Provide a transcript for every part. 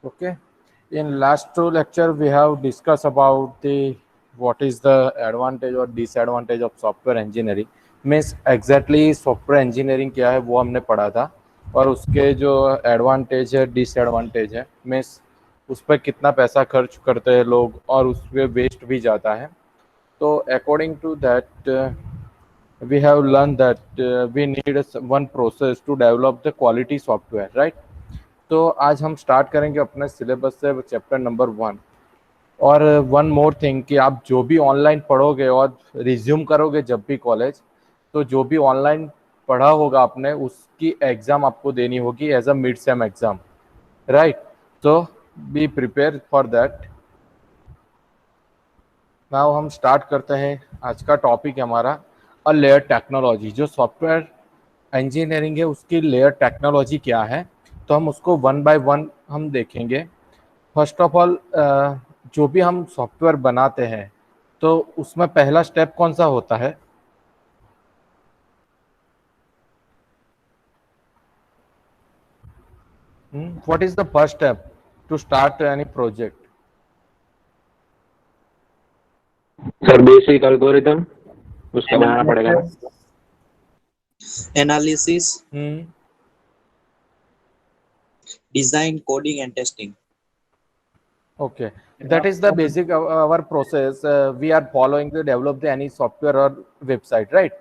Okay. In last two lecture, we have discussed about the what is the advantage or disadvantage of software engineering. Means exactly software engineering क्या है वो हमने पढ़ा था और उसके जो एडवांटेज है डिसएडवांटेज है मीन्स उस पर कितना पैसा खर्च करते हैं लोग और उस पर वेस्ट भी जाता है. तो according to that we have learned that we need one process to develop the quality software, right? तो आज हम स्टार्ट करेंगे अपने सिलेबस से चैप्टर नंबर 1. और वन मोर थिंग कि आप जो भी ऑनलाइन पढ़ोगे और रिज्यूम करोगे जब भी कॉलेज, तो जो भी ऑनलाइन पढ़ा होगा आपने उसकी एग्ज़ाम आपको देनी होगी as a mid sem exam, right? तो be prepare for that. Now हम स्टार्ट करते हैं. आज का टॉपिक है हमारा अ लेयर टेक्नोलॉजी. जो सॉफ्टवेयर इंजीनियरिंग है उसकी लेयर टेक्नोलॉजी क्या है, तो हम उसको वन बाय वन हम देखेंगे. फर्स्ट ऑफ ऑल जो भी हम सॉफ्टवेयर बनाते हैं तो उसमें पहला स्टेप कौन सा होता है? What is the first step to start any project? Sir basic algorithm उसका बनाना पड़ेगा. Analysis, design, coding and testing. Okay, that is the basic our process we are following to develop the any software or website, right?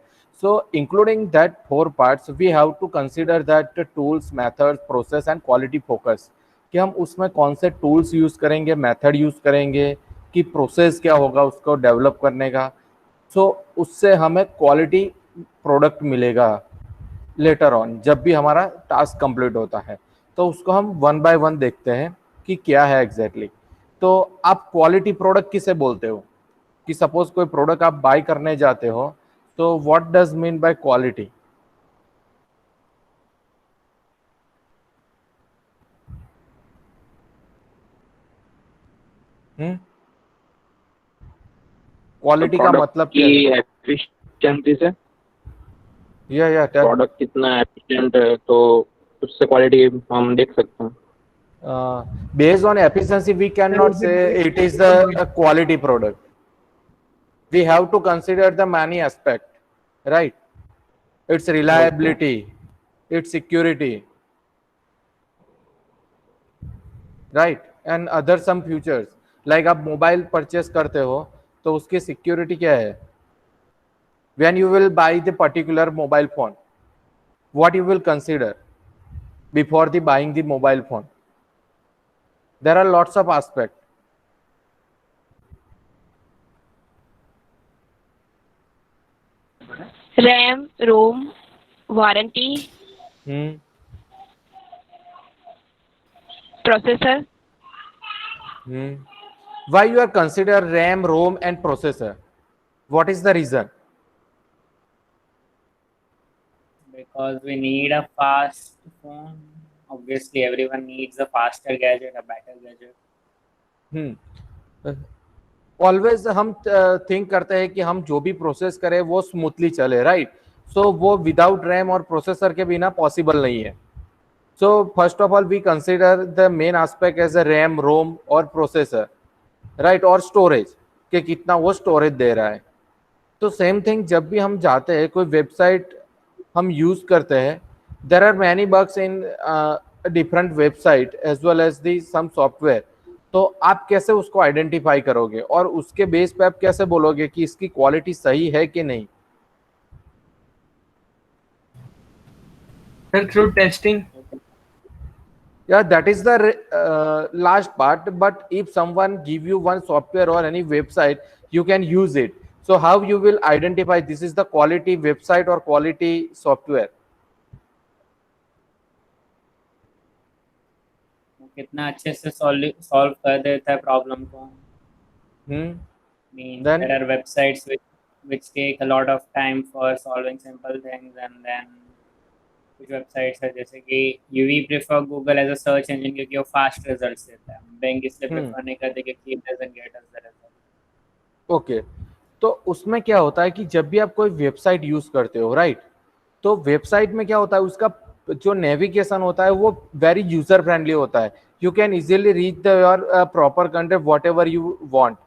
So including that 4 parts, we have to consider that the tools, methods, process and quality focus. कि हम उसमें कौन से tools use करेंगे, method use करेंगे, कि process क्या होगा उसको डेवलप करने का. सो उससे हमें क्वालिटी प्रोडक्ट मिलेगा लेटर ऑन जब भी हमारा टास्क कंप्लीट होता है. तो उसको हम वन बाय वन देखते हैं कि क्या है एग्जैक्टली. तो आप क्वालिटी प्रोडक्ट किसे बोलते हो? कि सपोज कोई प्रोडक्ट आप बाय करने जाते हो तो what does mean by quality? Quality का मतलब क्या है? एफिशिएंसी से या प्रोडक्ट कितना एफिशिएंट है तो उससे क्वालिटी हम देख सकते हैं. Based on efficiency we cannot say it is the quality product. We have to consider the many aspect, right? Its reliability, its security, right? And other some features like आप mobile purchase करते हो तो उसकी security क्या है? When you will buy the particular mobile phone, what you will consider before the buying the mobile phone? There are lots of aspects. RAM, ROM, warranty, processor. Why you are consider RAM, ROM and processor? What is the reason? Because we need a fast phone. Obviously, everyone needs a faster gadget, a better gadget. Always हम think करते हैं कि हम जो भी process करें वो smoothly चले, राइट? सो वो विदाउट रैम और प्रोसेसर के बिना पॉसिबल नहीं है. So first of all we consider the main aspect as a RAM, ROM और प्रोसेसर, राइट? और स्टोरेज के कितना वो स्टोरेज दे रहा है. तो सेम थिंग जब भी हम जाते हैं कोई वेबसाइट हम यूज करते हैं, there are many bugs in different website as well as the some software. तो आप कैसे उसको आइडेंटिफाई करोगे और उसके बेस पे आप कैसे बोलोगे कि इसकी क्वालिटी सही है कि नहीं? Through testing. Yeah, that is the last part. But if someone give you one software or any website, you can use it. So how you will identify this is the quality website or quality software? कितना अच्छे से solve कर देता है problem को. Then there are websites which take a lot of time for solving simple things, and then कुछ websites है जैसे कि we prefer Google as a search engine क्योंकि वो फास्ट रिजल्ट्स देता है. बैंक इसलिए प्रेफर नहीं करते क्योंकि it doesn't get us the result. Okay, तो उसमें क्या होता है कि जब भी आप कोई वेबसाइट यूज करते हो, राइट? तो वेबसाइट में क्या होता है उसका जो नेविगेशन होता है वो वेरी यूजर फ्रेंडली होता है. You can easily reach the your proper content what ever you want,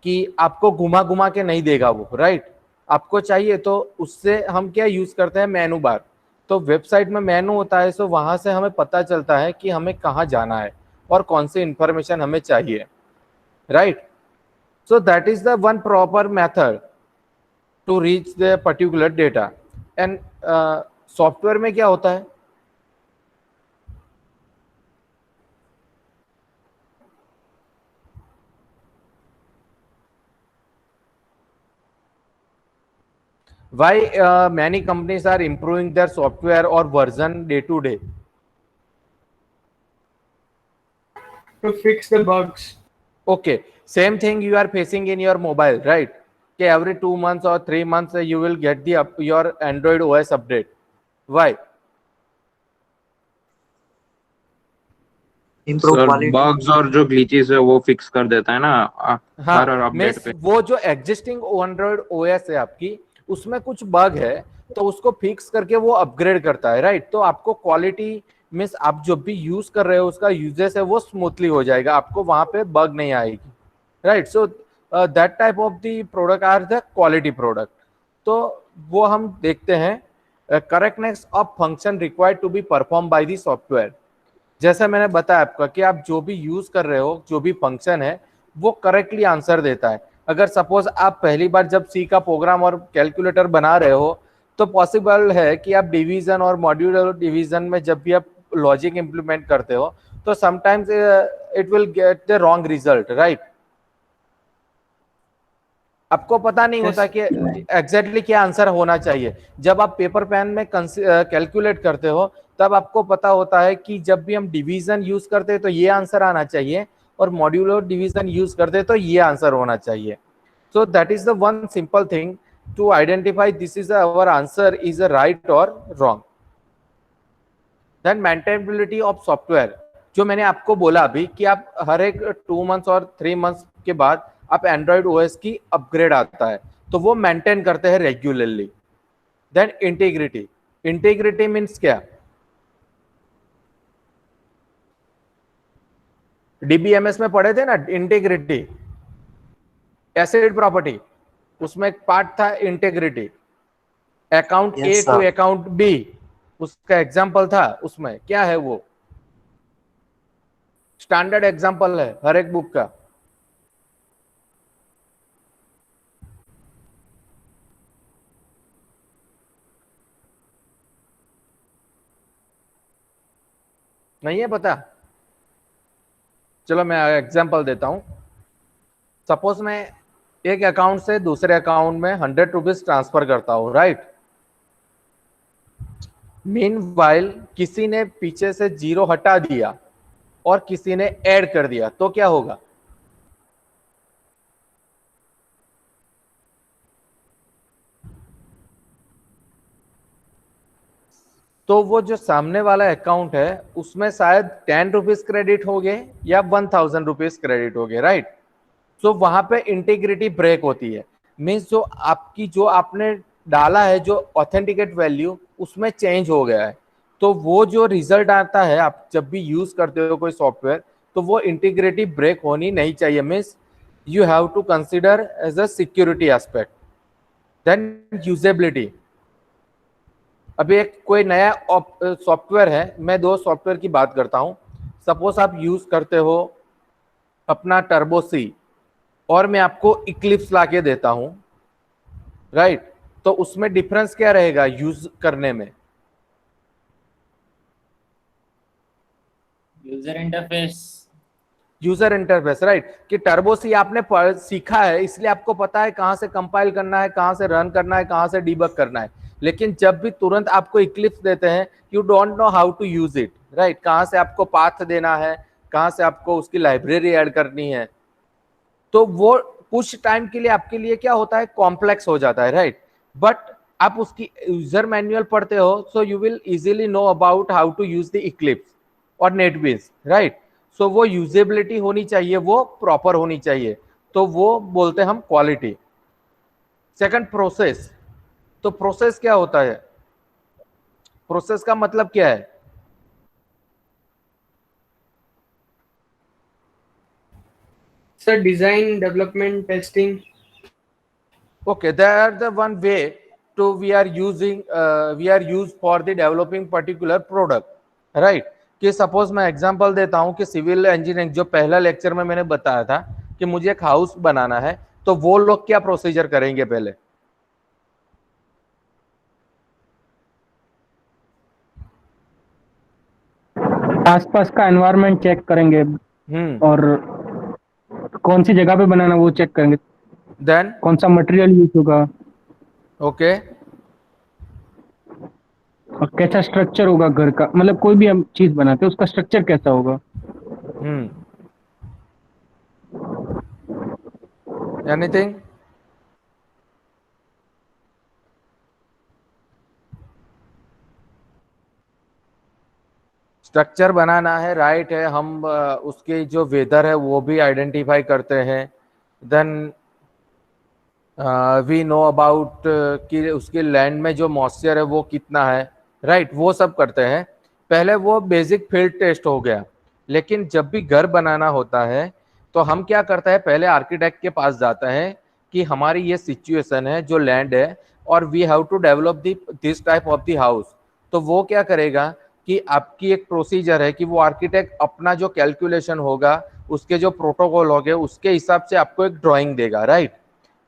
कि आपको घुमा घुमा के नहीं देगा वो, राइट। आपको चाहिए तो उससे हम क्या यूज करते हैं, मेनू बार। तो वेबसाइट में मेनू होता है, सो वहां से हमें पता चलता है कि हमें कहाँ जाना है और कौन सी इंफॉर्मेशन हमें चाहिए, right. So that is the one proper method to reach the particular data. And software में क्या होता है, why many companies are improving their software or version day to day? To fix the bugs. Okay, same thing you are facing in your mobile, right? Okay, every 2 months or 3 months you will get the your Android OS update. Why? Improve sir quality. Bugs और जो glitches है वो fix कर देता है ना हर हाँ, update means पे। वो जो एग्जिस्टिंग एंड्रॉइड ओएस है आपकी, उसमें कुछ बग है तो उसको फिक्स करके वो अपग्रेड करता है, राइट। तो आपको क्वालिटी मीन्स आप जो भी यूज कर रहे हो उसका यूजेस है वो स्मूथली हो जाएगा, आपको वहां पे बग नहीं आएगी, right. So that type of the product are the quality product. तो वो हम देखते हैं correctness of function required to be perform by the software. जैसा मैंने बताया आपका कि आप जो भी यूज कर रहे हो, जो भी फंक्शन है वो करेक्टली आंसर देता है। अगर सपोज आप पहली बार जब सी का प्रोग्राम और कैलकुलेटर बना रहे हो तो पॉसिबल है कि आप डिवीजन और मॉड्यूलर डिवीजन में जब भी आप लॉजिक इंप्लीमेंट करते हो तो sometimes it will get the wrong result, right. आपको पता नहीं होता कि एग्जैक्टली क्या आंसर होना चाहिए। जब आप पेपर पेन में कैलकुलेट करते हो तब आपको पता होता है कि जब भी हम डिवीजन यूज करते हैं तो ये आंसर आना चाहिए और मॉड्यूलर डिवीजन यूज करते हैं तो ये आंसर होना चाहिए। So that is the one simple thing to identify this is our answer is a right और wrong. Then maintainability of software, जो मैंने आपको बोला अभी कि आप हर एक 2 मंथ्स और 3 मंथ्स के बाद आप एंड्रॉइड ओएस की अपग्रेड आता है तो वो मेंटेन करते हैं regularly. Then integrity, integrity means क्या, डीबीएमएस में पढ़े थे ना इंटीग्रिटी, एसिड प्रॉपर्टी, उसमें एक पार्ट था integrity. Account A Yes, too sir. Account B उसका एग्जाम्पल था, उसमें क्या है वो स्टैंडर्ड एग्जाम्पल है हर एक बुक का। नहीं है पता, चलो मैं एग्जांपल देता हूं। सपोज मैं एक अकाउंट से दूसरे अकाउंट में 100 रुपीज ट्रांसफर करता हूं, राइट। मीनवाइल किसी ने पीछे से 0 हटा दिया और किसी ने ऐड कर दिया तो क्या होगा, तो वो जो सामने वाला अकाउंट है उसमें शायद 10 रुपीज क्रेडिट हो गए या 1000 रुपीज क्रेडिट हो गए, राइट। तो वहां पे इंटीग्रिटी ब्रेक होती है। मीन्स जो आपकी जो आपने डाला है जो ऑथेंटिकेट वैल्यू उसमें चेंज हो गया है, तो वो जो रिजल्ट आता है आप जब भी यूज करते हो कोई सॉफ्टवेयर तो वो इंटीग्रिटी ब्रेक होनी नहीं चाहिए। Means you have to consider as a security aspect. Then usability, अभी एक कोई नया सॉफ्टवेयर है, मैं 2 सॉफ्टवेयर की बात करता हूं। सपोज आप यूज करते हो अपना टर्बो सी और मैं आपको इक्लिप्स लाके देता हूं, राइट। तो उसमें डिफरेंस क्या रहेगा यूज करने में, user interface. User interface, right. कि टर्बो सी आपने सीखा है इसलिए आपको पता है कहां से कंपाइल करना है, कहां से रन करना है, कहां से डीबग करना है। लेकिन जब भी तुरंत आपको इक्लिप्स देते हैं you don't know how to use it, right. कहां से आपको पाथ देना है, कहां से आपको उसकी लाइब्रेरी ऐड करनी है, तो वो कुछ टाइम के लिए आपके लिए क्या होता है कॉम्प्लेक्स हो जाता है, राइट। बट आप उसकी यूजर मैनुअल पढ़ते हो so you will easily know about how to use the Eclipse और नेटबीन्स, राइट। सो वो यूजेबिलिटी होनी चाहिए, वो प्रॉपर होनी चाहिए, तो वो बोलते हैं हम क्वालिटी। सेकंड प्रोसेस, तो प्रोसेस क्या होता है, प्रोसेस का मतलब क्या है, Sir, design, development, testing. Okay, they are the one way to we are used for the developing particular product, right? कि सपोज मैं एग्जांपल देता हूं कि सिविल इंजीनियरिंग जो पहला लेक्चर में मैंने बताया था कि मुझे एक हाउस बनाना है, तो वो लोग क्या प्रोसीजर करेंगे? पहले आसपास का एनवायरनमेंट चेक करेंगे और कौन सी जगह पे बनाना वो चेक करेंगे, देन कौन सा मटेरियल यूज होगा ओके और कैसा स्ट्रक्चर होगा घर का, मतलब कोई भी हम चीज बनाते हैं उसका स्ट्रक्चर कैसा होगा। एनीथिंग? स्ट्रक्चर बनाना है, राइट है। हम उसके जो वेदर है वो भी आइडेंटिफाई करते हैं। देन वी नो अबाउट कि उसके लैंड में जो मॉइस्चर है वो कितना है, राइट, वो सब करते हैं। पहले वो बेसिक फील्ड टेस्ट हो गया। लेकिन जब भी घर बनाना होता है तो हम क्या करते हैं, पहले आर्किटेक्ट के पास जाता है कि हमारी ये सिचुएशन है, जो लैंड है, और we have to develop this type of the house. तो वो क्या करेगा कि आपकी एक प्रोसीजर है कि वो आर्किटेक्ट अपना जो कैलकुलेशन होगा, उसके जो प्रोटोकॉल होंगे, उसके हिसाब से आपको एक ड्राइंग देगा, राइट।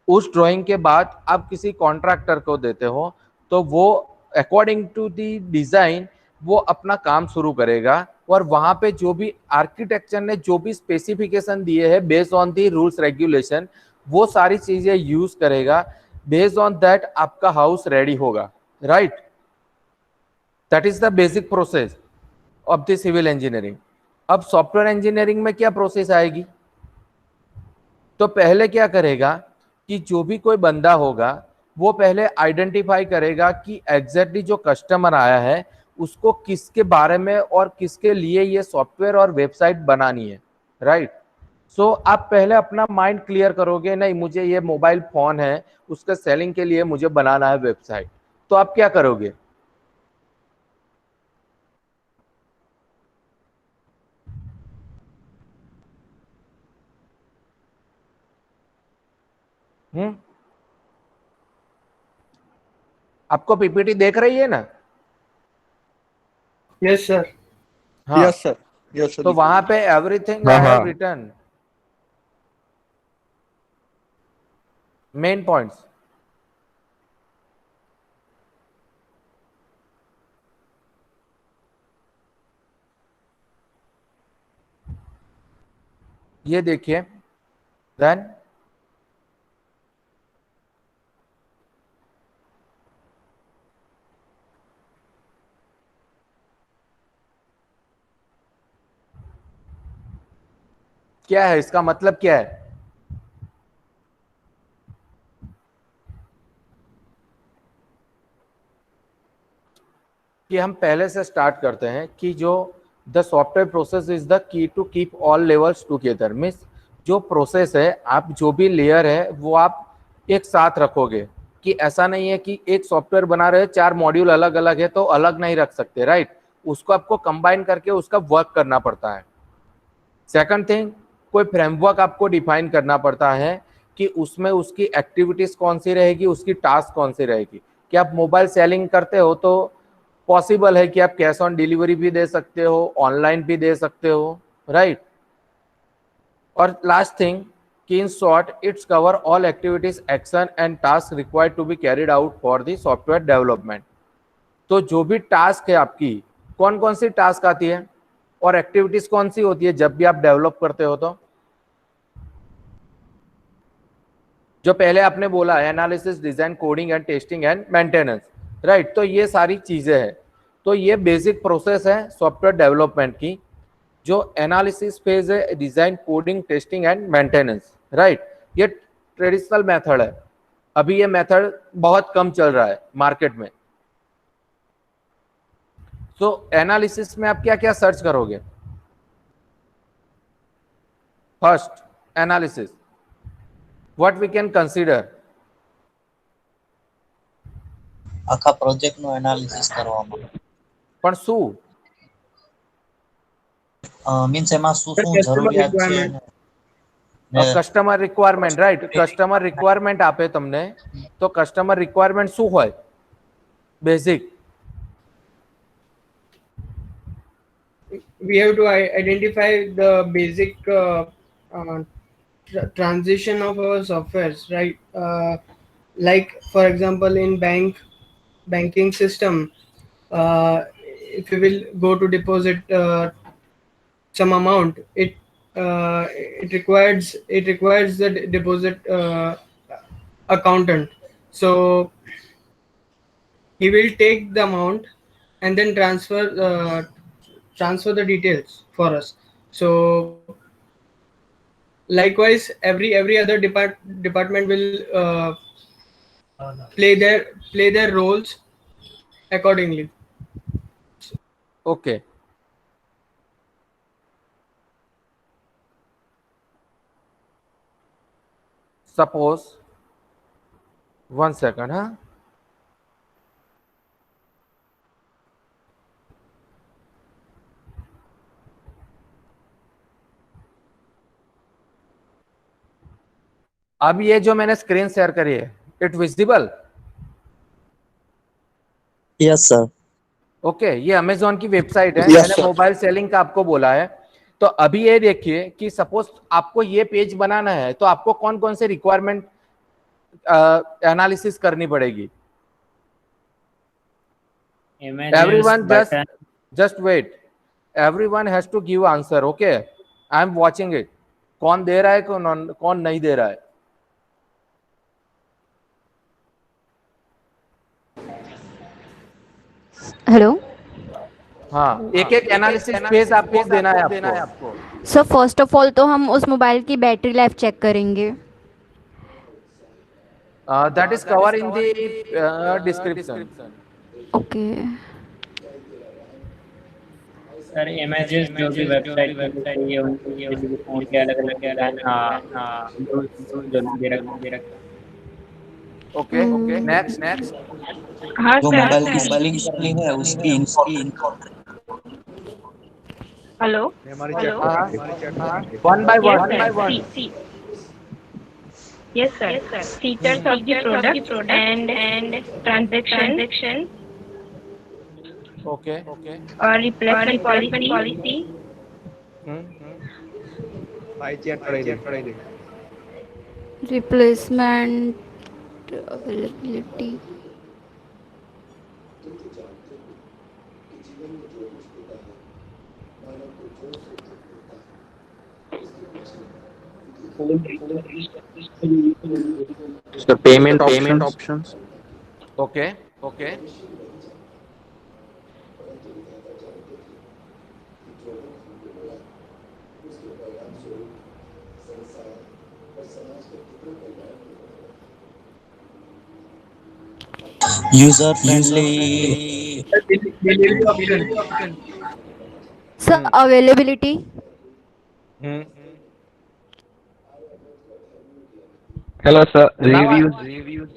उस ड्राइंग के बाद आप किसी कॉन्ट्रैक्टर को देते हो तो वो अकॉर्डिंग टू दी डिजाइन वो अपना काम शुरू करेगा, और वहां पे जो भी आर्किटेक्चर ने जो भी स्पेसिफिकेशन दिए हैं based on the rules regulation, वो सारी चीजें यूज करेगा। बेस्ड ऑन दैट आपका हाउस रेडी होगा, right. That is the basic process of the civil engineering. अब सॉफ्टवेयर इंजीनियरिंग में क्या प्रोसेस आएगी? तो पहले क्या करेगा कि जो भी कोई बंदा होगा वो पहले आइडेंटिफाई करेगा कि एग्जैक्टली जो कस्टमर आया है उसको किसके बारे में और किसके लिए ये सॉफ्टवेयर और वेबसाइट बनानी है, राइट। सो आप पहले अपना माइंड क्लियर करोगे, नहीं मुझे ये मोबाइल फोन है, उसके सेलिंग के लिए मुझे बनाना है वेबसाइट। तो आप क्या करोगे? आपको पीपीटी देख रही है ना? Yes, sir. हाँ, यस सर, यस सर। तो वहां पे everything I have written, main points. ये देखिए, देन क्या है, इसका मतलब क्या है? कि हम पहले से स्टार्ट करते हैं कि जो the software process is the key to keep all levels together. Means जो प्रोसेस है, आप जो भी लेयर है वो आप एक साथ रखोगे, कि ऐसा नहीं है कि एक सॉफ्टवेयर बना रहे, 4 मॉड्यूल अलग अलग है तो अलग नहीं रख सकते, राइट। उसको आपको कंबाइन करके उसका वर्क करना पड़ता है। सेकंड थिंग, कोई फ्रेमवर्क आपको डिफाइन करना पड़ता है कि उसमें उसकी एक्टिविटीज कौन सी रहेगी, उसकी टास्क कौन सी रहेगी। कि आप मोबाइल सेलिंग करते हो तो पॉसिबल है कि आप कैश ऑन डिलीवरी भी दे सकते हो, ऑनलाइन भी दे सकते हो, राइट। और लास्ट थिंग कि in short it's cover all activities, action and task required to be carried out for the software development. तो जो भी टास्क है आपकी, कौन कौन सी टास्क आती है और एक्टिविटीज कौन सी होती है जब भी आप डेवलप करते हो? तो जो पहले आपने बोला, analysis, design, coding and testing and maintenance, right. तो ये सारी चीजें हैं। तो ये बेसिक प्रोसेस है सॉफ्टवेयर डेवलपमेंट की। जो एनालिसिस फेज है, design, coding, testing and maintenance, right. ये ट्रेडिशनल मेथड है, अभी ये मेथड बहुत कम चल रहा है मार्केट में। तो एनालिसिस में आप क्या क्या सर्च करोगे? First analysis, what we can consider? આખા પ્રોજેક્ટ નું એનાલિસિસ કરવામાં પણ શું? મીન્સ એમાં શું શું Customer જરૂરિયાત છે requirement. Customer requirement right customer requirement આપે તમને તો કસ્ટમર રિક્વાયરમેન્ટ શું હોય basic We have to identify the basic transition of our softwares, right? Like for example, in banking system, if you will go to deposit some amount, it requires the deposit accountant. So he will take the amount and then transfer the details for us. So likewise, every other department will play their roles accordingly. Okay suppose 1 second हाँ अब ये जो मैंने screen share करी है it visible yes sir okay ये Amazon की website है Yes, मैंने sir. मोबाइल सेलिंग का आपको बोला है तो अभी ये देखिए कि सपोज आपको ये पेज बनाना है तो आपको कौन कौन से रिक्वायरमेंट एनालिसिस करनी पड़ेगी Images, everyone button. just wait everyone has to give answer okay I am watching it कौन दे रहा है कौन नहीं दे रहा है हेलो हाँ एक एक एनालिसिस पेज आपको देना है आपको सर फर्स्ट ऑफ ऑल तो हम उस मोबाइल की बैटरी लाइफ चेक करेंगे that is cover in the description okay sir images जो भी वेबसाइट ये उनके फोन के अलग-अलग दे रखा ओके नेक्स्ट हाँ जो सर मोबाइल की स्पेलिंग है उसकी hello one by Yes, one sir. Yes, sir. Features of the product and transaction okay or replacement policy. Replacement availability So payment options. Okay user friendly Delivery option. Sir availability Hello, sir. Reviews.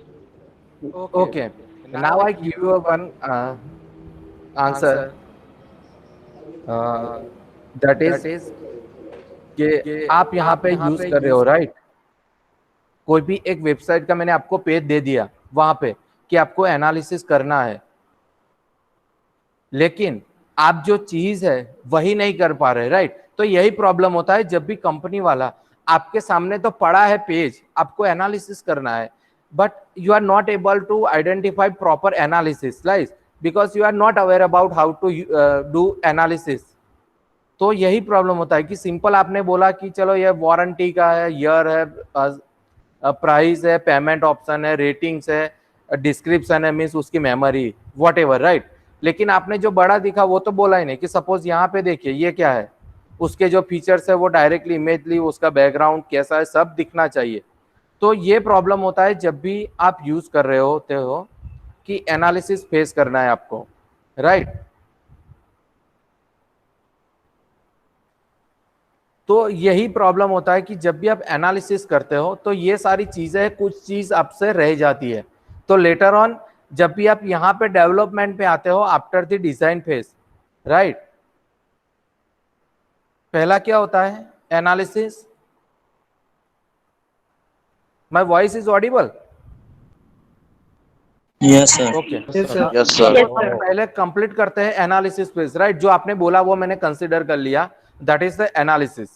Okay. Now I give you one answer. That is कि आप यहाँ पे use कर रहे हो right कोई भी एक वेबसाइट का मैंने आपको पेज दे दिया वहां पे कि आपको एनालिसिस करना है लेकिन आप जो चीज है वही नहीं कर पा रहे राइट तो यही प्रॉब्लम होता है जब भी कंपनी वाला आपके सामने तो पड़ा है पेज आपको एनालिसिस करना है but you are not able to identify proper analysis right because you are not aware about how to do analysis तो यही प्रॉब्लम होता है कि सिंपल आपने बोला कि चलो ये वारंटी का है ईयर है प्राइस है पेमेंट ऑप्शन है रेटिंग्स है डिस्क्रिप्शन है मीन्स उसकी मेमोरी वॉट एवर राइट लेकिन आपने जो बड़ा दिखा वो तो बोला ही नहीं कि सपोज यहाँ पे देखिए ये क्या है उसके जो फीचर्स है वो डायरेक्टली इमेजली उसका बैकग्राउंड कैसा है सब दिखना चाहिए तो ये प्रॉब्लम होता है जब भी आप यूज कर रहे होते हो कि एनालिसिस फेस करना है आपको राइट तो यही प्रॉब्लम होता है कि जब भी आप एनालिसिस करते हो तो ये सारी चीजें कुछ चीज आपसे रह जाती है तो लेटर ऑन जब भी आप यहाँ पे डेवलपमेंट पे आते हो after the design phase right पहला क्या होता है analysis my voice is Audible? Yes sir. Okay, Yes, sir. Yes, sir. पहले कंप्लीट करते हैं एनालिसिस फेज, राइट? जो आपने बोला वो मैंने कंसिडर कर लिया, दैट इज द एनालिसिस।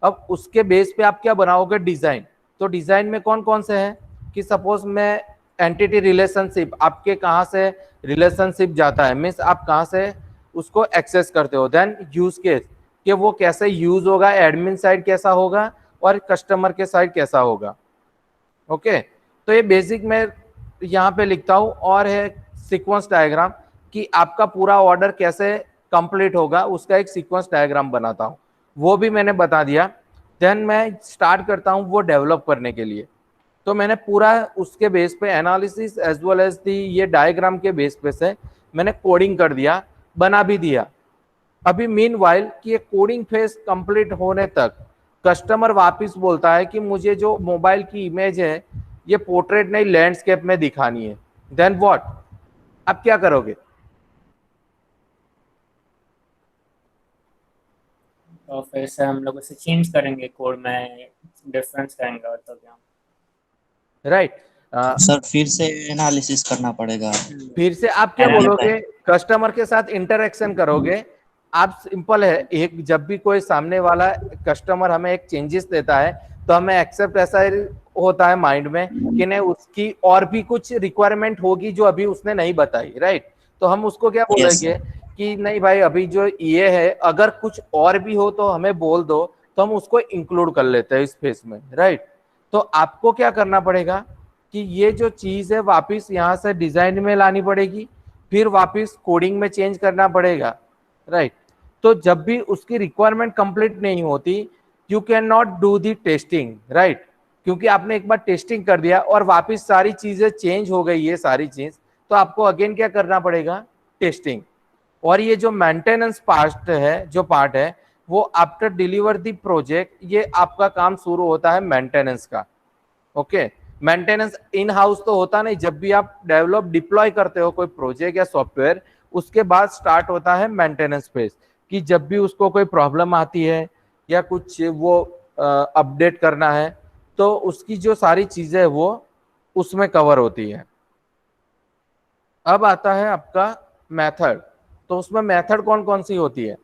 अब उसके बेस पे आप क्या बनाओगे? डिजाइन। तो डिजाइन में कौन कौन से हैं कि सपोज मैं एंटिटी रिलेशनशिप, आपके कहाँ से रिलेशनशिप जाता है, मीन्स आप कहाँ से उसको एक्सेस करते हो। देन यूज केस, कि वो कैसे यूज होगा, एडमिन साइड कैसा होगा और कस्टमर के साइड कैसा होगा। ओके, तो ये बेसिक मैं यहाँ पे लिखता हूँ। और है सीक्वेंस डायग्राम, कि आपका पूरा ऑर्डर कैसे कंप्लीट होगा, उसका एक सीक्वेंस डायग्राम बनाता हूँ, वो भी मैंने बता दिया। देन मैं स्टार्ट करता हूँ वो डेवलप करने के लिए। तो मैंने पूरा उसके बेस पे analysis as well as the ये डायग्राम के बेस पे से मैंने कोडिंग कर दिया, बना भी दिया। अभी मीनवाइल कि ये कोडिंग फेज कंप्लीट होने तक कस्टमर वापस बोलता है कि मुझे जो मोबाइल की इमेज है ये पोर्ट्रेट नहीं लैंडस्केप में दिखानी है। देन व्हाट, आप क्या करोगे? तो फिर से हम लोग उसे चेंज करेंगे, कोड में डिफरेंस करेंगे, और तो क्या। राइट सर फिर से एनालिसिस करना पड़ेगा। फिर से आप क्या Analysis. बोलोगे? कस्टमर के साथ इंटरेक्शन करोगे आप। सिंपल है, एक जब भी कोई सामने वाला कस्टमर हमें एक चेंजेस देता है तो हमें एक्सेप्ट ऐसा होता है माइंड में कि नहीं उसकी और भी कुछ रिक्वायरमेंट होगी जो अभी उसने नहीं बताई, राइट? तो हम उसको क्या बोलेंगे कि नहीं भाई अभी जो ये है अगर कुछ और भी हो तो हमें बोल दो, तो हम उसको इंक्लूड कर लेते हैं इस फेस में, राइट? तो आपको क्या करना पड़ेगा कि ये जो चीज है वापस यहाँ से डिजाइन में लानी पड़ेगी, फिर वापस कोडिंग में चेंज करना पड़ेगा, राइट? तो जब भी उसकी रिक्वायरमेंट कंप्लीट नहीं होती, you can not do the testing, right? क्योंकि आपने एक बार टेस्टिंग कर दिया और वापस सारी चीजें चेंज हो गई है सारी चीज, तो आपको अगेन क्या करना पड़ेगा? टेस्टिंग। और ये जो मेंटेनेंस पार्ट है वो आफ्टर डिलीवर दी प्रोजेक्ट, ये आपका काम शुरू होता है मेंटेनेंस का। ओके, मेंटेनेंस इन हाउस तो होता नहीं, जब भी आप डेवलप डिप्लॉय करते हो कोई प्रोजेक्ट या सॉफ्टवेयर, उसके बाद स्टार्ट होता है मेंटेनेंस फेज, कि जब भी उसको कोई प्रॉब्लम आती है या कुछ वो अपडेट करना है तो उसकी जो सारी चीजें वो उसमें कवर होती है। अब आता है आपका मेथड। तो उसमें मेथड कौन कौन सी होती है?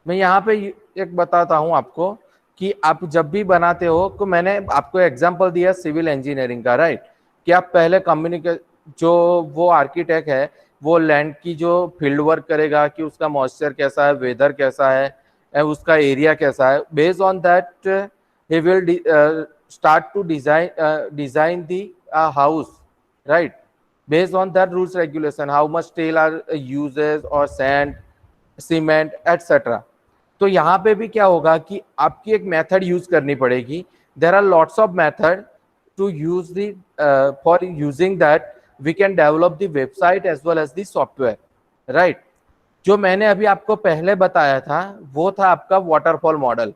मैं यहाँ पे एक बताता हूँ आपको कि आप जब भी बनाते हो, तो मैंने आपको एग्जांपल दिया सिविल इंजीनियरिंग का, राइट? कि आप पहले जो वो आर्किटेक्ट है वो लैंड की जो फील्ड वर्क करेगा कि उसका मॉइस्चर कैसा है, वेदर कैसा है, उसका एरिया कैसा है। Based on that he will start to design the house, right? Based on that rules regulation, how much steel are uses or sand, cement, etc. तो यहाँ पे भी क्या होगा कि आपकी एक मेथड यूज करनी पड़ेगी। There are lots of method to use the for using that we can develop the website as well as the software, right? जो मैंने अभी आपको पहले बताया था वो था आपका waterfall model,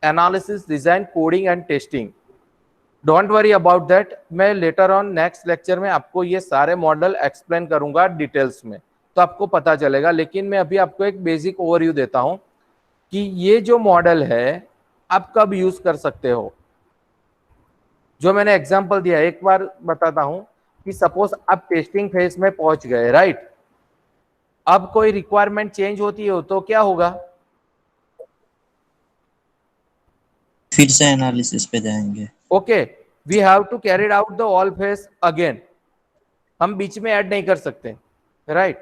analysis, design, coding and testing. Don't worry about that, मैं लेटर ऑन नेक्स्ट लेक्चर में आपको ये सारे मॉडल एक्सप्लेन करूंगा डिटेल्स में, तो आपको पता चलेगा। लेकिन मैं अभी आपको एक बेसिक ओवरव्यू देता हूं कि ये जो मॉडल है आप कब यूज कर सकते हो। जो मैंने एग्जांपल दिया एक बार बताता हूं कि सपोज आप टेस्टिंग फेज में पहुंच गए, राइट? अब कोई रिक्वायरमेंट चेंज होती है तो क्या होगा? फिर से एनालिसिस पे जाएंगे। Okay, we have to carry out the all phase again, हम बीच में ऐड नहीं कर सकते, राइट?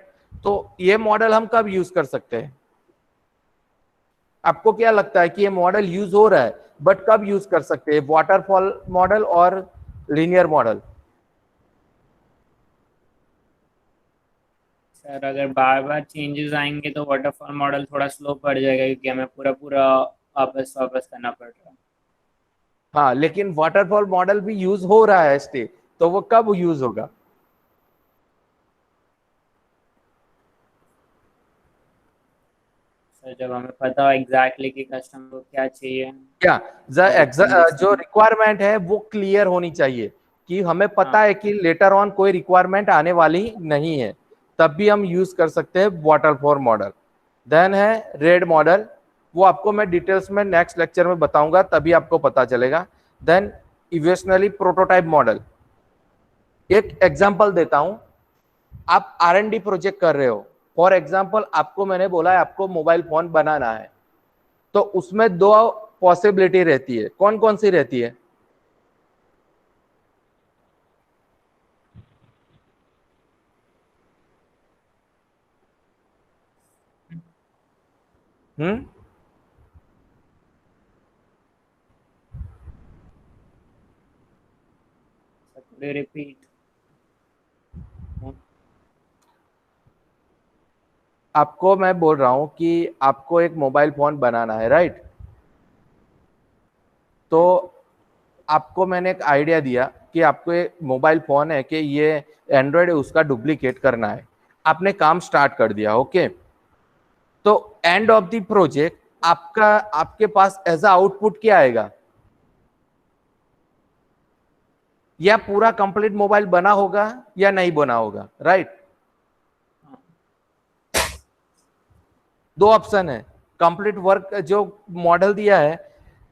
तो ये मॉडल हम कब यूज कर सकते हैं? आपको क्या लगता है कि ये मॉडल यूज हो रहा है, बट कब यूज कर सकते हैं? वाटरफॉल मॉडल और लीनियर मॉडल? सर अगर बार बार चेंजेस आएंगे तो वाटरफॉल मॉडल थोड़ा स्लो पड़ जाएगा, क्योंकि हमें पूरा वापस करना पड़ रहा है। हाँ, लेकिन वाटरफॉल मॉडल भी यूज हो रहा है स्टे, तो वो कब यूज होगा? सर जब हमें पता हो एग्जैक्टली कि कस्टमर को क्या चाहिए, क्या जो रिक्वायरमेंट है वो क्लियर होनी चाहिए कि हमें पता है कि लेटर ऑन कोई रिक्वायरमेंट आने वाली नहीं है, तब भी हम यूज कर सकते हैं वाटरफॉल मॉडल, देन है रेड मॉडल, वो आपको मैं डिटेल्स में नेक्स्ट लेक्चर में बताऊंगा, तभी आपको पता चलेगा। Then evolutionary prototype model. एक एग्जांपल देता हूं, आप R&D प्रोजेक्ट कर रहे हो, फॉर एग्जांपल आपको मैंने बोला है आपको मोबाइल फोन बनाना है, तो उसमें दो पॉसिबिलिटी रहती है। कौन कौन सी रहती है? Could you repeat? आपको मैं बोल रहा हूं कि आपको एक मोबाइल फोन बनाना है, राइट? तो आपको मैंने एक आइडिया दिया कि आपको एक मोबाइल फोन है कि ये एंड्रॉयड है, उसका डुप्लीकेट करना है। आपने काम स्टार्ट कर दिया, ओके। तो एंड ऑफ द प्रोजेक्ट आपके पास एज अ आउटपुट क्या आएगा? या पूरा कंप्लीट मोबाइल बना होगा या नहीं बना होगा, राइट? दो ऑप्शन है। कंप्लीट वर्क जो मॉडल दिया है,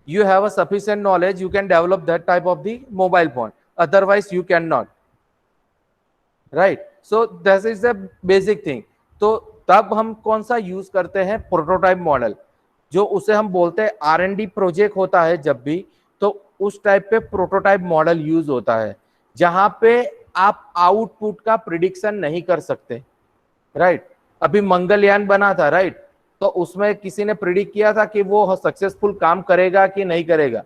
you have a sufficient knowledge, you can develop that type of the mobile phone, otherwise you cannot, right? So this is the basic thing. तो तब हम कौन सा यूज करते हैं? प्रोटोटाइप मॉडल, जो उसे हम बोलते हैं R&D प्रोजेक्ट होता है जब भी, तो उस टाइप पे प्रोटोटाइप मॉडल यूज होता है, जहां पे आप आउटपुट का प्रिडिक्शन नहीं कर सकते, राइट? अभी मंगलयान बना था, राइट? तो उसमें किसी ने प्रिडिक्ट किया था कि वो सक्सेसफुल काम करेगा कि नहीं करेगा?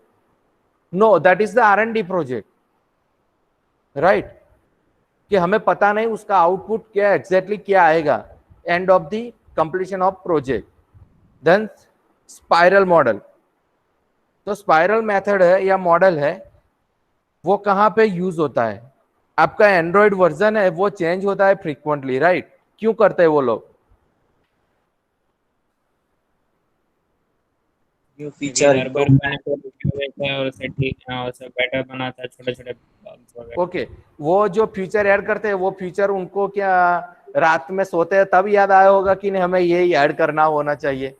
No, that is the R&D project, right? कि हमें पता नहीं उसका आउटपुट क्या एग्जैक्टली क्या आएगा end of the completion of project. Then spiral model. तो स्पाइरल मेथड है या मॉडल है, वो कहां पे यूज होता है? आपका एंड्रॉइड वर्जन है, वो चेंज होता है फ्रीक्वेंटली, राइट? क्यों करते हैं वो लोग? न्यू फीचर और उसे ठीक उसे बेटर बनाता है, छोटे छोटे bugs वगैरह। ओके, वो जो फीचर ऐड करते हैं, वो फीचर उनको क्या रात में सोते हैं तब याद आया होगा कि नहीं हमें ये ऐड करना होना चाहिए?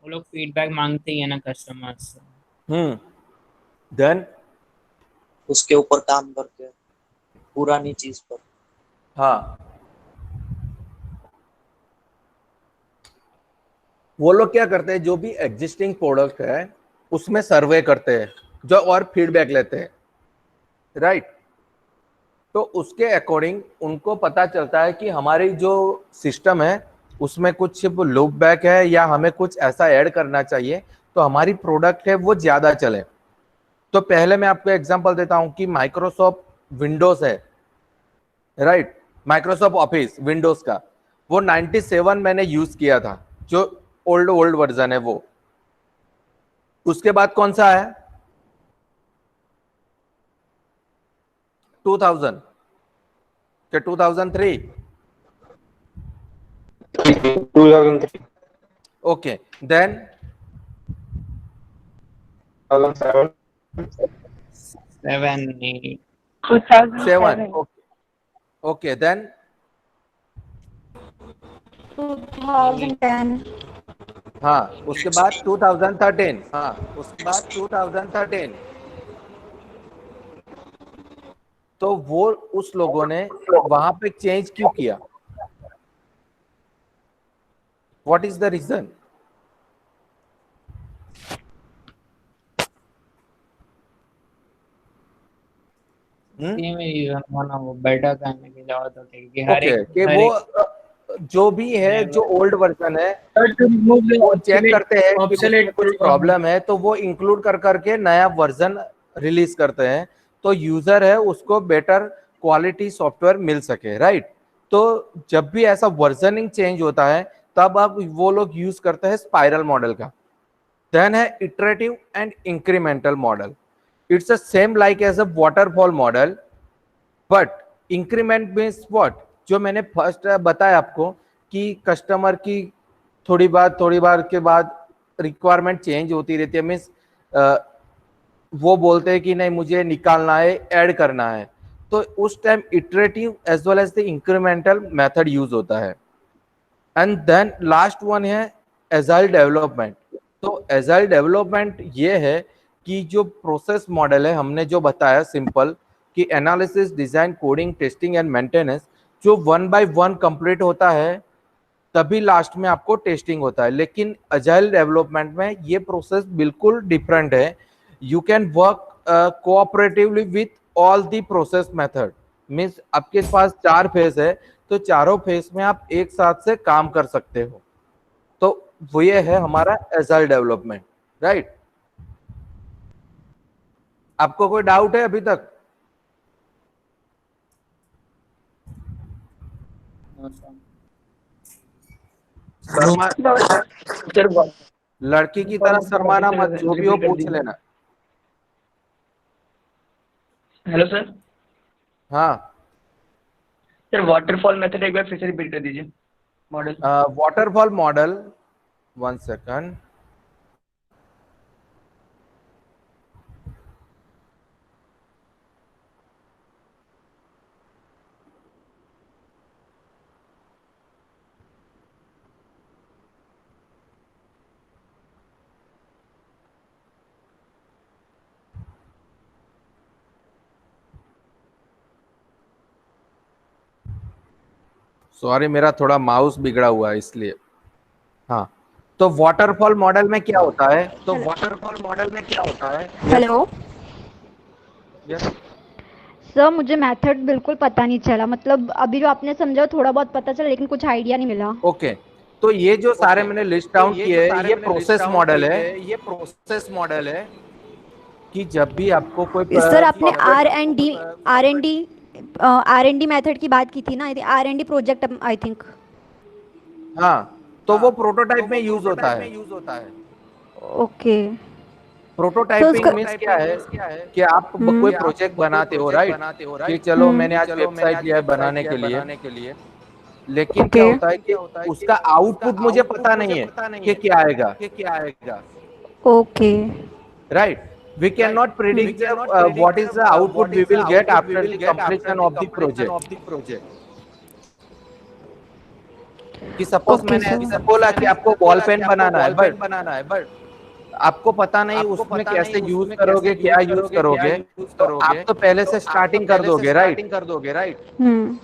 वो लोग फीडबैक मांगते ही है ना कस्टमर्स से। देन उसके ऊपर काम करते हैं, पुरानी चीज पर। हाँ, वो लोग क्या करते हैं, जो भी एग्जिस्टिंग प्रोडक्ट है उसमें सर्वे करते हैं जो और फीडबैक लेते हैं, राइट? तो उसके अकॉर्डिंग उनको पता चलता है कि हमारी जो सिस्टम है उसमें कुछ लूप बैक है या हमें कुछ ऐसा ऐड करना चाहिए तो हमारी प्रोडक्ट है वो ज्यादा चले। तो पहले मैं आपको एग्जांपल देता हूं कि माइक्रोसॉफ्ट विंडोज है, राइट? माइक्रोसॉफ्ट ऑफिस विंडोज का वो 97 मैंने यूज किया था, जो ओल्ड वर्जन है वो। उसके बाद कौन सा है? 2000 के 2003? 2003, ओके, देन 2007, 7, 8, 7, 2007. Okay, then 2010. हाँ, उसके बाद 2013, हाँ उसके बाद 2013। तो वो उस लोगों ने वहां पे चेंज क्यों किया? What is the reason? Same reason होना, वो बेटर करने की जरूरत होती है कि हर ओके, एक कि वो जो भी है जो ओल्ड वर्जन है To remove the वो चेक करते हैं कि उसमें obsolete कुछ प्रॉब्लम है तो वो इंक्लूड कर करके नया वर्जन रिलीज करते हैं, तो यूजर है उसको बेटर क्वालिटी सॉफ्टवेयर मिल सके, राइट? तो जब भी ऐसा वर्जनिंग चेंज होता है तब अब वो लोग यूज करते हैं स्पाइरल मॉडल का। देन है iterative and incremental model. It's a same like as a waterfall model, but increment means what? जो मैंने फर्स्ट बताया आपको कि कस्टमर की थोड़ी बार के बाद रिक्वायरमेंट चेंज होती रहती है, मीन्स वो बोलते हैं कि नहीं मुझे निकालना है, ऐड करना है, तो उस time iterative as well as the incremental method use होता है। एंड देन लास्ट वन है एजाइल डेवलपमेंट। तो एजाइल डेवलपमेंट ये है कि जो प्रोसेस मॉडल है हमने जो बताया सिंपल कि analysis, design, coding, testing and maintenance, जो 1 बाय 1 कंप्लीट होता है तभी लास्ट में आपको टेस्टिंग होता है। लेकिन अजाइल डेवलपमेंट में ये प्रोसेस बिल्कुल डिफरेंट है। You can work cooperatively with all the process method. Means आपके पास 4 फेज है तो चारों फेज में आप एक साथ से काम कर सकते हो। तो वो ये है हमारा एजाइल डेवलपमेंट, राइट। आपको कोई डाउट है अभी तक? No, sir. शर्मा, लड़की की तरह शर्माना मत, जो भी हो पूछ लेना। Hello sir. हाँ सर वाटरफॉल मेथड एक बार फिर से रिपीट कर दीजिए model. Waterfall model, 1 second. Sorry, मेरा थोड़ा माउस बिगड़ा हुआ है इसलिए। हाँ, तो वाटरफॉल मॉडल में क्या होता है? तो वाटरफॉल मॉडल में क्या होता है? हेलो यस, सर, मुझे मेथड बिल्कुल पता नहीं चला। मतलब अभी जो आपने समझा थोड़ा बहुत पता चला, लेकिन कुछ आइडिया नहीं मिला। ओके। तो ये जो सारे मैंने लिस्ट डाउन किए हैं ये प्रोसेस मॉडल है। ये प्रोसेस मॉडल है कि जब भी आपको कोई सर, आपने आर एन डी मेथड की बात की थी ना, R&D प्रोजेक्ट आई थिंक। हाँ, तो वो प्रोटोटाइप में यूज होता है। ओके। प्रोटोटाइपिंग मींस क्या है कि आप कोई प्रोजेक्ट बनाते हो, राइट, कि चलो मैंने आज वेबसाइट लिया है बनाने के लिए, लेकिन क्या होता है कि उसका आउटपुट मुझे पता नहीं है कि क्या आएगा। Okay. Right, we cannot predict what is the output we will get after the completion of the project. कि सपोज मैंने ऐसा बोला कि आपको बॉल पेन बनाना है, बट आपको पता नहीं उसमें कैसे यूज करोगे, क्या यूज करोगे, तो आप तो पहले से स्टार्टिंग कर दोगे, राइट।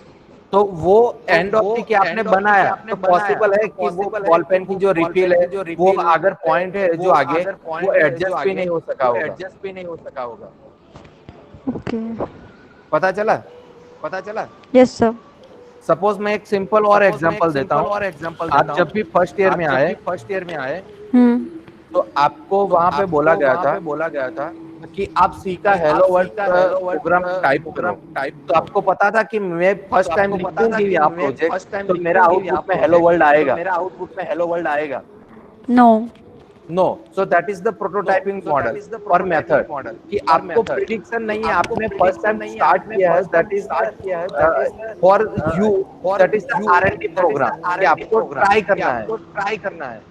तो वो एंड ऑफ दी कि आपने बनाया तो पॉसिबल है कि वो बॉल पेन की जो रिफिल है वो अगर पॉइंट है जो आगे वो एडजस्ट भी नहीं हो सका होगा। ओके। पता चला? Yes sir. सपोज मैं एक सिंपल और एग्जांपल देता हूँ। आप जब भी फर्स्ट ईयर में आए तो आपको वहां पे बोला गया था कि आप सी का हेलो वर्ल्ड प्रोग्राम टाइप करो। तो आपको पता था कि मैं फर्स्ट टाइम लिखूंगी यहाँ प्रोजेक्ट तो मेरा आउटपुट में हेलो वर्ल्ड आएगा। No, so that is the prototyping model और मेथड कि आपको प्रिडिक्शन नहीं है, आपने फर्स्ट टाइम स्टार्ट किया है, that is for you, that is the R&D program कि आपको ट्राई करना है।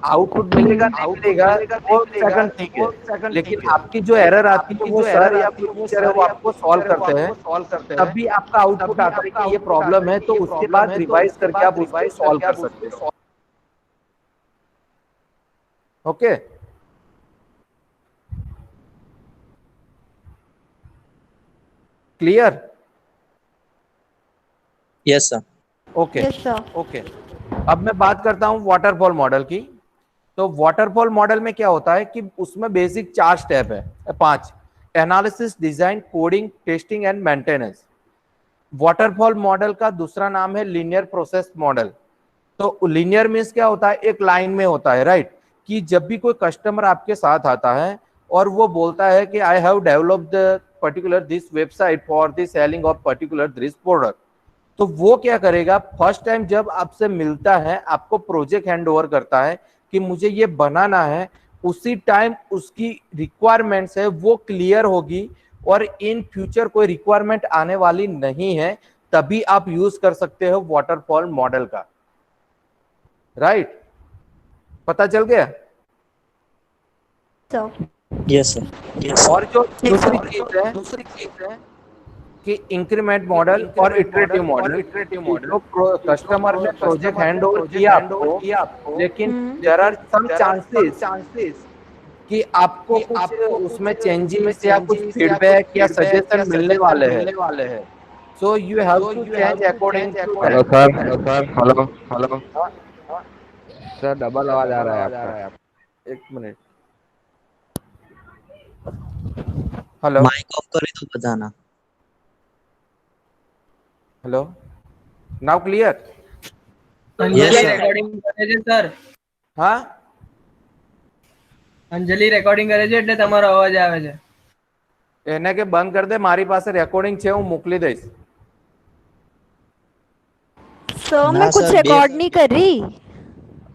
आउटपुट मिलेगा नहीं मिलेगा वो सेकंड ठीक है, लेकिन आपकी जो एरर आती है वो सर या फिर टीचर है वो आपको सॉल्व करते हैं, तभी आपका आउटपुट आता है कि ये प्रॉब्लम है, तो उसके बाद रिवाइज करके आप उसको सॉल्व कर सकते हो। Okay, clear? Yes sir. Okay. अब मैं बात करता हूं वाटरफॉल मॉडल की। तो वाटरफॉल मॉडल में क्या होता है कि उसमें बेसिक 4 स्टेप है, 5: analysis, design, coding, testing and maintenance. Waterfall model का दूसरा नाम है लीनियर प्रोसेस मॉडल। तो लीनियर मींस क्या होता है, एक लाइन में होता है, राइट, कि जब भी कोई कस्टमर आपके साथ आता है और वो बोलता है कि I have developed particular this website for the selling of particular this product, तो वो क्या करेगा, फर्स्ट टाइम जब आपसे मिलता है, आपको प्रोजेक्ट हैंड ओवर करता है कि मुझे ये बनाना है, उसी टाइम उसकी रिक्वायरमेंट्स है वो क्लियर होगी और इन फ्यूचर कोई रिक्वायरमेंट आने वाली नहीं है, तभी आप यूज कर सकते हो वाटरफॉल मॉडल का, राइट। पता चल गया? Yes sir. और जो दूसरी चीज है कि इंक्रीमेंट मॉडल और इटरेटिव मॉडल। जो कस्टमर ने प्रोजेक्ट हैंड ओवर किया आपको, लेकिन देयर आर सम चांसेस कि आपको कुछ उसमें चेंजेस या कुछ फीडबैक या सजेशन मिलने वाले हैं। So you have to change according to hello that. Sir, hello sir, double आवाज आ रहा है आपका। एक मिनट। हेलो माइक ऑफ करे तो बताना। Hello, now clear? Anjali sir. Recording કરે છે સર, हाँ, અંજલિ રેકોર્ડિંગ કરે છે એટલે તમારો અવાજ આવે છે. એને કે બંધ કરી દે, મારી પાસે રેકોર્ડિંગ છે, હું મોકલી દઈશ. सर ના मैं कुछ સર, रिकॉर्ड नहीं कर रही.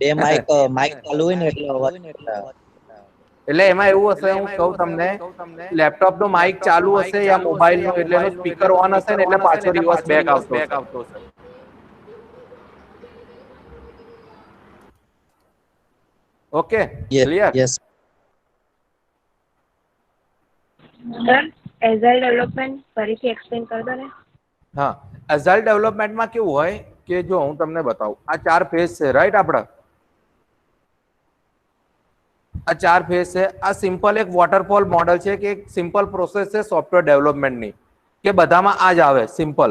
બે માઇક ચાલુ હોય ને એટલે અવાજ એટલે એમાં એવું હશે, હું કહું તમને, લેપટોપ નો માઇક ચાલુ હશે या મોબાઈલ નો, એટલે એનો સ્પીકર ઓન હશે ને એટલે પાછો રિવર્સ બેક આવતો હશે. Okay, clear? Yes sir agile development ફરીથી એક્સપ્લેન કરી દો ને. હા, એઝાઇલ ડેવલપમેન્ટમાં કેવું હોય કે જો હું તમને બતાવું, આ 4 ફેઝ છે, રાઈટ? આપડા આ 4 ફેઝ છે. આ સિમ્પલ એક વોટરફોલ મોડલ છે કે એક સિમ્પલ પ્રોસેસ છે સોફ્ટવેર ડેવલપમેન્ટની, કે બધામાં આ જ આવે સિમ્પલ.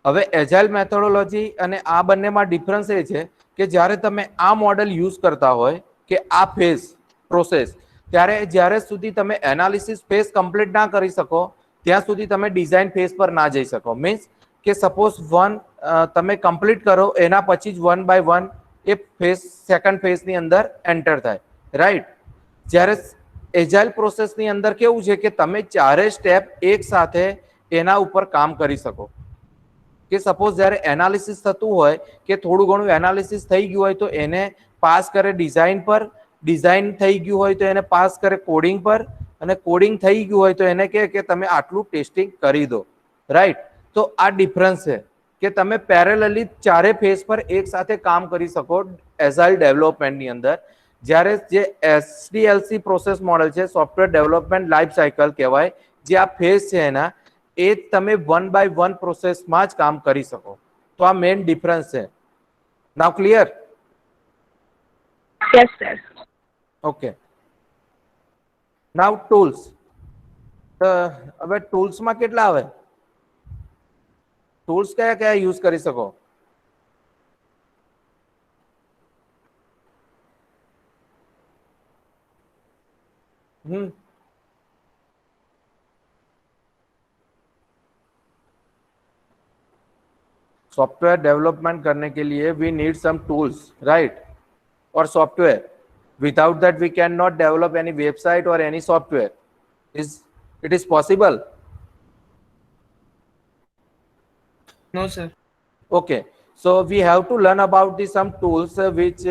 હવે એજાઇલ મેથોડોલોજી અને આ બંનેમાં ડિફરન્સ એ છે કે જ્યારે તમે આ મોડલ યુઝ કરતા હોય કે આ ફેઝ પ્રોસેસ, ત્યારે જ્યારે સુધી તમે એનાલિસિસ ફેઝ કમ્પ્લીટ ના કરી શકો ત્યાં સુધી તમે ડિઝાઇન ફેઝ પર ના જઈ શકો. મીન્સ કે સપોઝ તમે કમ્પ્લીટ કરો, એના પછી જ 1 બાય 1 એ ફેઝ સેકન્ડ ફેઝની અંદર એન્ટર થાય, રાઈટ? જ્યારે એજાઇલ પ્રોસેસની અંદર કેવું છે કે તમે ચારે સ્ટેપ એક સાથે એના ઉપર કામ કરી શકો. કે સપોઝ જ્યારે એનાલિસિસ થતું હોય કે થોડું ઘણું એનાલિસિસ થઈ ગયું હોય તો એને પાસ કરે ડિઝાઇન પર, ડિઝાઇન થઈ ગયું હોય તો એને પાસ કરે કોડિંગ પર, અને કોડિંગ થઈ ગયું હોય તો એને કહે કે તમે આટલું ટેસ્ટિંગ કરી દો, રાઈટ? તો આ ડિફરન્સ છે કે તમે પેરેલલી ચારે ફેઝ પર એક સાથે કામ કરી શકો એજાઇલ ડેવલપમેન્ટની અંદર. જ્યારે જે એસડીએલસી પ્રોસેસ મોડેલ છે, સોફ્ટવેર ડેવલપમેન્ટ લાઈફ સાયકલ કહેવાય, જે આ ફેઝ છે એના, એ તમે 1 બાય 1 પ્રોસેસમાં જ કામ કરી શકો. તો આ મેઇન ડિફરન્સ છે. નાઉ ક્લિયર? Yes sir. ઓકે, નાઉ ટૂલ્સ. હવે ટૂલ્સમાં કેટલા આવે? ટૂલ્સ કયા કયા યુઝ કરી શકો? सॉफ्टवेयर डेवलपमेंट करने के लिए we need some tools, right? और software, without that we can not develop any website और any software. It is possible? No sir. Okay, so we have to learn about some tools which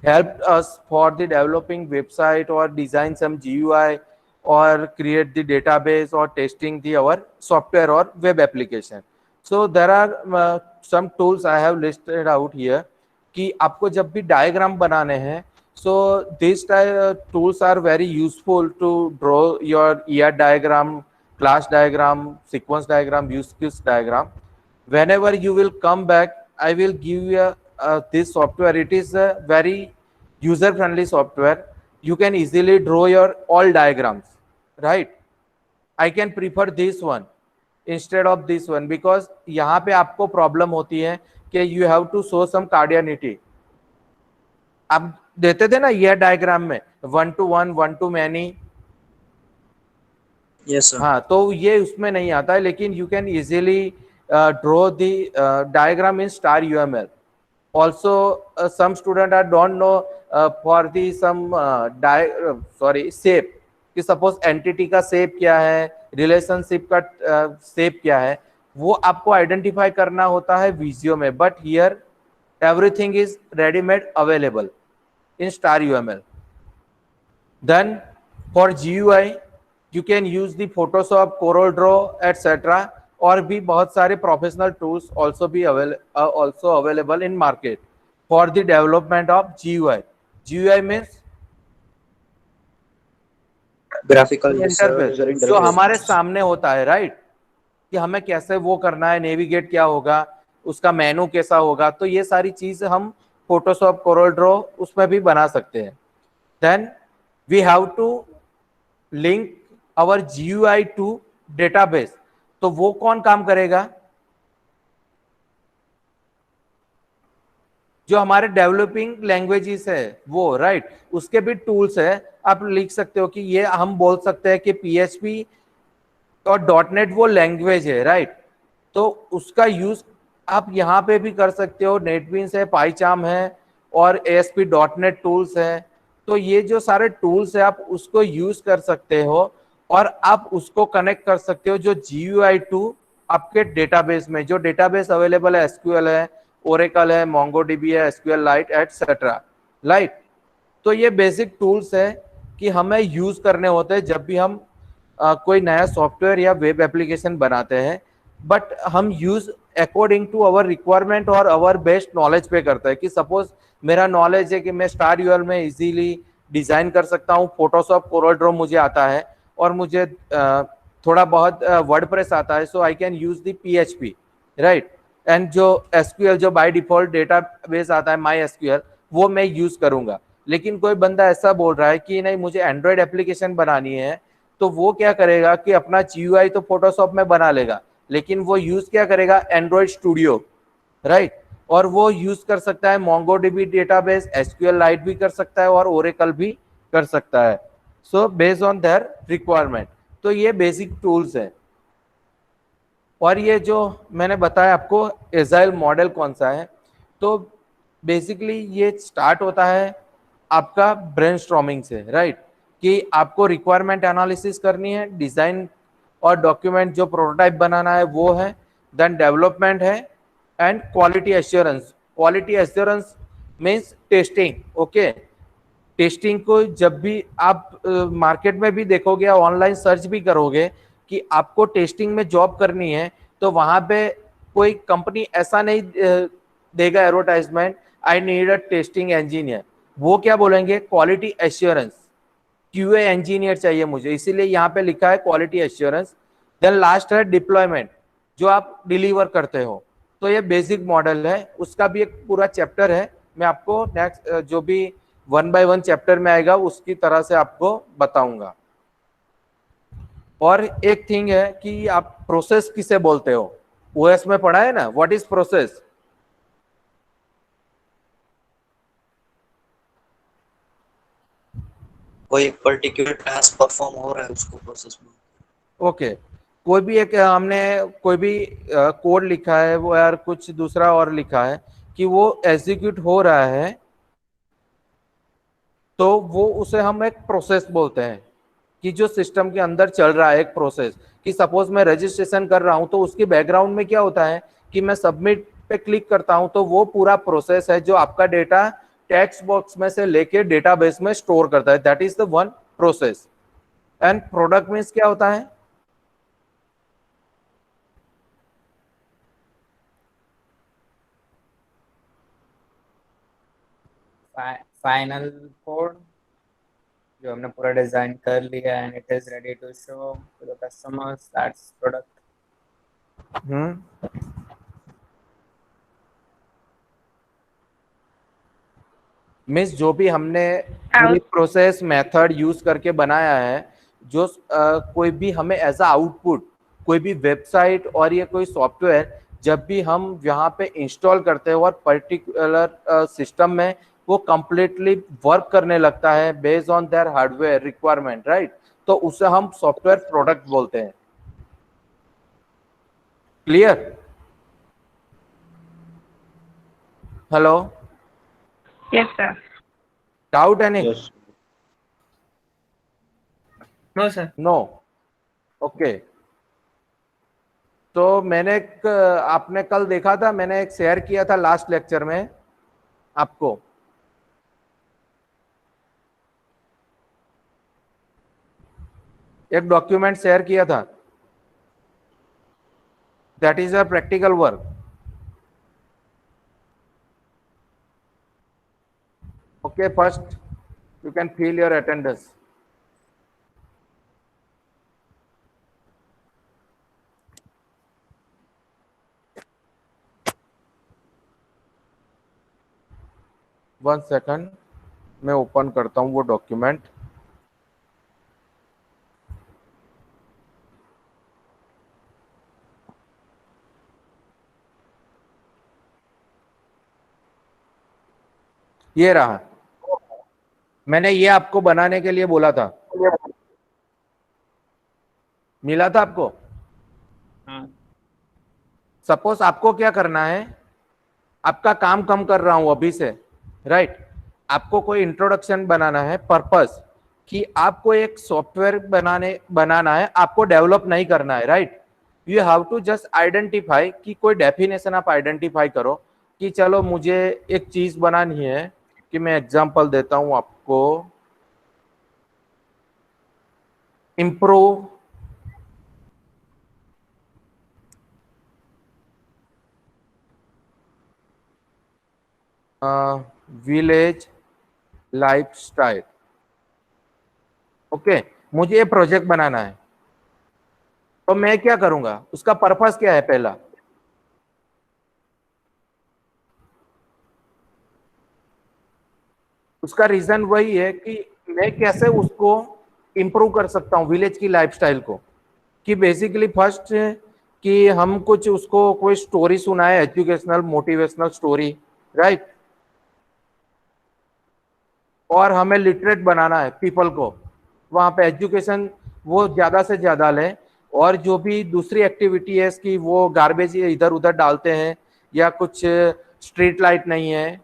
helped us for the developing website or design some GUI or create the database or testing our software or web application. So there are some tools I have listed out here कि आपको जब भी diagram बनाने हैं, so these tools are very useful to draw your ER diagram, class diagram, sequence diagram, use case diagram. Whenever you will come back, I will give you this software. It is a very user friendly software. You can easily draw your all diagrams, right? I can prefer this one instead of this one because यहाँ पे आपको problem होती है कि you have to show some कार्डियनिटी. आप देते थे ना ये डायग्राम में 1 to 1, 1 to many. Yes sir. हाँ, तो ये उसमें नहीं आता है, लेकिन you can easily draw the diagram in star UML. Also, some student don't know for the some shape. कि सपोज एंटिटी का शेप क्या है, रिलेशनशिप का शेप क्या है, वो आपको आइडेंटिफाई करना होता है विजियो में. But here everything is readymade available in star UML. Then for GUI you can use the Photoshop, Corel Draw, etc. और भी बहुत सारे professional tools also available in market for the development of GUI. GUI means graphical interface, जो हमारे सामने होता है, right? कि हमें कैसे वो करना है, नेविगेट क्या होगा, उसका मेनू कैसा होगा, तो ये सारी चीज हम फोटोशॉप कोरल ड्रॉ उसमें भी बना सकते हैं। Then we have to link our GUI to database. तो वो कौन काम करेगा? जो हमारे डेवलपिंग लैंग्वेजेस है वो, राइट, उसके भी टूल्स है। आप लिख सकते हो कि ये हम बोल सकते हैं कि PHP और .NET वो लैंग्वेज है, राइट, तो उसका यूज आप यहाँ पे भी कर सकते हो। नेटबीन्स है, पाईचार्म है और ASP.NET टूल्स है। तो ये जो सारे टूल्स है आप उसको यूज कर सकते हो और आप उसको कनेक्ट कर सकते हो जो GUI टू आपके डेटाबेस में। जो डेटाबेस अवेलेबल है, SQL है, ओरेकल है, MongoDB है, SQLite एटसेट्रा, राइट। तो ये बेसिक टूल्स है कि हमें यूज करने होते हैं जब भी हम कोई नया सॉफ्टवेयर या वेब एप्लीकेशन बनाते हैं, बट हम use according to our requirement और अवर बेस्ट नॉलेज पे करते हैं। कि सपोज मेरा नॉलेज है कि मैं स्टार यूएल में इजीली डिजाइन कर सकता हूँ, फोटोशॉप कोरल ड्रॉ मुझे आता है और मुझे थोड़ा बहुत वर्डप्रेस आता है, so I can use the PHP, right. And जो SQL जो बाय डिफॉल्ट डेटाबेस आता है MySQL, वो मैं यूज करूंगा। लेकिन कोई बंदा ऐसा बोल रहा है कि नहीं मुझे एंड्रॉयड एप्लीकेशन बनानी है, तो वो क्या करेगा कि अपना GUI तो फोटोशॉप में बना लेगा, लेकिन वो यूज क्या करेगा? Android studio, right. और वो यूज कर सकता है MongoDB डेटाबेस, SQLite भी कर सकता है और ओरेकल भी कर सकता है, so based on their requirement. तो ये बेसिक टूल्स है। और ये जो मैंने बताया आपको एजाइल मॉडल कौन सा है, तो बेसिकली ये स्टार्ट होता है आपका ब्रेनस्टॉर्मिंग से, राइट, कि आपको रिक्वायरमेंट एनालिसिस करनी है, डिजाइन और डॉक्यूमेंट जो प्रोटोटाइप बनाना है वो है, देन डेवलपमेंट है and quality assurance. Quality assurance means testing, okay. Testing को जब भी आप मार्केट में भी देखोगे या ऑनलाइन सर्च भी करोगे कि आपको टेस्टिंग में जॉब करनी है, तो वहां पे कोई कंपनी ऐसा नहीं देगा advertisement I need a testing engineer. वो क्या बोलेंगे? क्वालिटी एश्योरेंस, QA इंजीनियर चाहिए मुझे, इसीलिए यहाँ पे लिखा है क्वालिटी एश्योरेंस। देन लास्ट है डिप्लॉयमेंट, जो आप डिलीवर करते हो। तो ये बेसिक मॉडल है, उसका भी एक पूरा चैप्टर है, मैं आपको नेक्स्ट जो भी 1 by 1 चैप्टर में आएगा उसकी तरह से आपको बताऊंगा। और एक थिंग है कि आप प्रोसेस किसे बोलते हो? OS में पढ़ा है ना, व्हाट इज प्रोसेस? कोई एक पर्टिकुलर टास्क परफॉर्म हो रहा है उसको प्रोसेस में। ओके, कोई भी एक हमने कोई भी कोड लिखा है वो यार कुछ दूसरा और लिखा है कि वो एग्जीक्यूट हो रहा है, तो वो उसे हम एक प्रोसेस बोलते हैं कि जो सिस्टम के अंदर चल रहा है एक प्रोसेस। कि सपोज मैं रजिस्ट्रेशन कर रहा हूं तो उसकी बैकग्राउंड में क्या होता है कि मैं सबमिट पे क्लिक करता हूं, तो वो पूरा प्रोसेस है जो आपका डेटा टेक्स्ट बॉक्स में से लेके डेटाबेस में स्टोर करता है, that is the one process. And product means क्या होता है? फाइनल कोड जो हमने पूरा डिजाइन कर लिया and it is ready to show to the customers, that's product. Means जो भी हमने पूरी प्रोसेस मेथड यूज करके बनाया है, जो कोई भी हमें एज अ आउटपुट कोई भी वेबसाइट और ये कोई सॉफ्टवेयर जब भी हम यहाँ पे इंस्टॉल करते हैं और पर्टिकुलर सिस्टम में वो कंप्लीटली वर्क करने लगता है based on their hardware requirement, right, तो उसे हम सॉफ्टवेयर प्रोडक्ट बोलते हैं। Clear? Hello, Yes, sir. Doubt any? No, sir. No, okay. तो मैंने एक आपने कल देखा था, मैंने एक शेयर किया था लास्ट लेक्चर में आपको, एक डॉक्यूमेंट शेयर किया था, that is a practical work. Okay, first you can feel your attendance. 1 second, मैं ओपन करता हूँ वो डॉक्यूमेंट। ये रहा, मैंने ये आपको बनाने के लिए बोला था, मिला था आपको। हाँ सपोज आपको क्या करना है, आपका काम कम कर रहा हूं अभी से, राइट। आपको कोई इंट्रोडक्शन बनाना है, पर्पस कि आपको एक सॉफ्टवेयर बनाना है, आपको डेवलप नहीं करना है, right. You have to just identify कि कोई डेफिनेशन आप आइडेंटिफाई करो कि चलो मुझे एक चीज बनानी है, कि मैं एग्जांपल देता हूं आपको, इम्प्रूव विलेज लाइफस्टाइल। ओके, मुझे ये प्रोजेक्ट बनाना है, तो मैं क्या करूंगा, उसका पर्पस क्या है। पहला, उसका रीजन वही है कि मैं कैसे उसको इंप्रूव कर सकता हूं विलेज की लाइफस्टाइल को। कि बेसिकली फर्स्ट कि हम कुछ उसको कोई स्टोरी सुनाए, एजुकेशनल मोटिवेशनल स्टोरी, राइट। और हमें लिटरेट बनाना है पीपल को, वहां पे एजुकेशन वो ज्यादा से ज्यादा ले। और जो भी दूसरी एक्टिविटी है इसकी, वो गार्बेज इधर उधर डालते हैं, या कुछ स्ट्रीट लाइट नहीं है,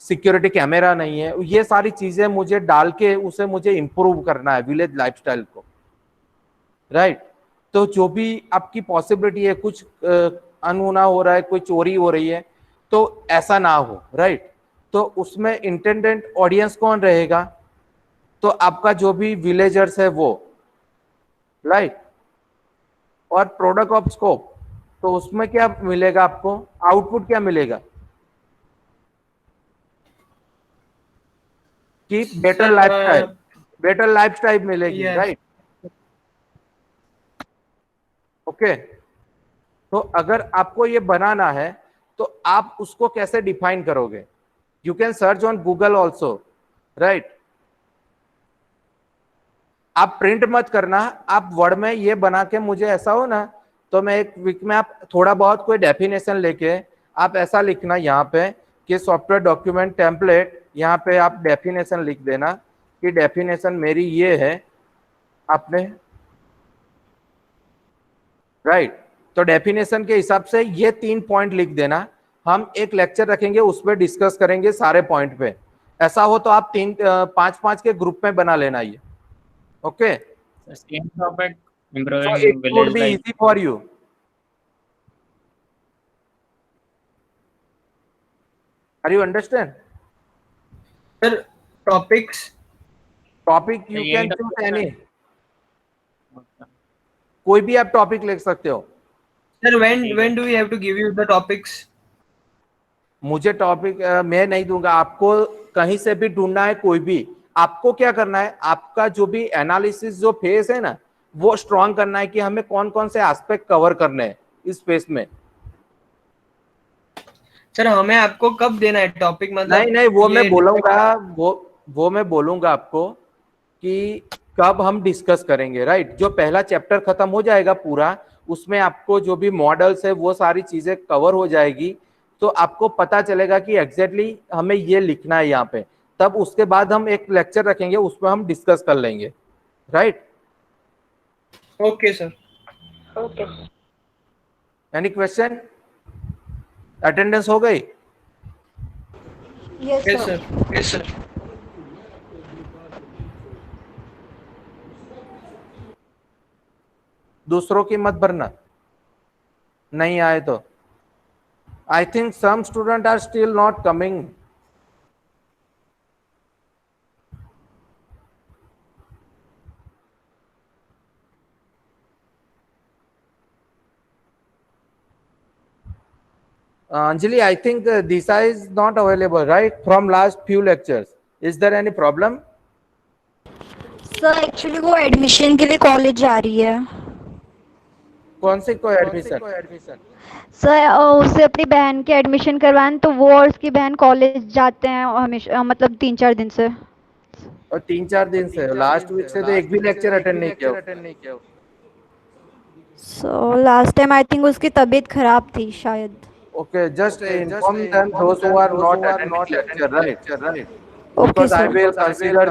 सिक्योरिटी कैमरा नहीं है, ये सारी चीजें मुझे डाल के उसे मुझे इंप्रूव करना है विलेज लाइफस्टाइल को, राइट। तो जो भी आपकी पॉसिबिलिटी है, कुछ अनहोना हो रहा है, कोई चोरी हो रही है, तो ऐसा ना हो, राइट। तो उसमें इंटेंडेंट ऑडियंस कौन रहेगा, तो आपका जो भी विलेजर्स है वो, राइट। और प्रोडक्ट ऑफ स्कोप, तो उसमें क्या मिलेगा आपको, आउटपुट क्या मिलेगा कि बेटर लाइफस्टाइल मिलेगी, राइट। ओके, तो अगर आपको ये बनाना है तो आप उसको कैसे डिफाइन करोगे। You can search on Google also, right. आप प्रिंट मत करना, आप वर्ड में ये बना के, मुझे ऐसा हो ना तो मैं एक वीक में आप थोड़ा बहुत कोई डेफिनेशन लेके आप ऐसा लिखना यहाँ पे कि सॉफ्टवेयर डॉक्यूमेंट टेम्पलेट, यहाँ पे आप डेफिनेशन लिख देना कि डेफिनेशन मेरी ये है, आपने, राइट। तो डेफिनेशन के हिसाब से ये 3 पॉइंट लिख देना। हम एक लेक्चर रखेंगे, उस पर डिस्कस करेंगे सारे पॉइंट पे। ऐसा हो तो आप 5-5 के ग्रुप में बना लेना ये, okay. same topic, improving So it village would be life. easy for you. Are you understand? Sir, topics. Topic you ये can तो choose any. Okay. कोई भी आप टॉपिक लिख सकते हो। Sir, when do we have to give you the topics? मुझे topic मैं नहीं दूंगा, आपको कहीं से भी ढूंढना है कोई भी। आपको क्या करना है, आपका जो भी एनालिसिस जो फेस है ना, वो स्ट्रॉन्ग करना है कि हमें कौन कौन से एस्पेक्ट कवर करने हैं इस फेस में। सर, हमें आपको कब देना है टॉपिक, मतलब नहीं, वो मैं बोलूंगा, वो मैं बोलूंगा आपको कि कब हम डिस्कस करेंगे, राइट। जो पहला चैप्टर खत्म हो जाएगा पूरा, उसमें आपको जो भी मॉडल्स है वो सारी चीजें कवर हो जाएगी, तो आपको पता चलेगा कि एग्जैक्टली हमें ये लिखना है यहाँ पे। तब उसके बाद हम एक लेक्चर रखेंगे, उसमें हम डिस्कस कर लेंगे, right. Okay sir. Okay. Any question? Attendance हो गई? Yes yes sir. Sir. Yes sir. दूसरों की मत भरना, नहीं आए तो। I think some student are still not coming. Anjali, I think Disha is not available, right? From last few lectures. Is there any problem? Sir actually वो admission के लिए कॉलेज जा रही है। कौन से को एडमिशन? सर उसे अपनी बहन के एडमिशन करवाएं, तो वो और उसकी बहन कॉलेज जाते हैं हमेशा, मतलब 3-4 दिन से। और 3-4 दिन से लास्ट वीक से तो एक भी लेक्चर अटेंड नहीं किया। So last time I think उसकी तबीयत खराब थी शायद। Okay, just inform them those who are not attending lecture, right? Okay Because I sir. will consider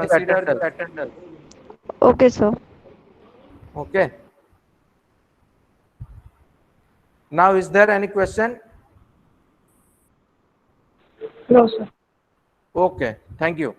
the attendance. Okay sir. Okay. Now, is there any question? No, sir. Okay, thank you.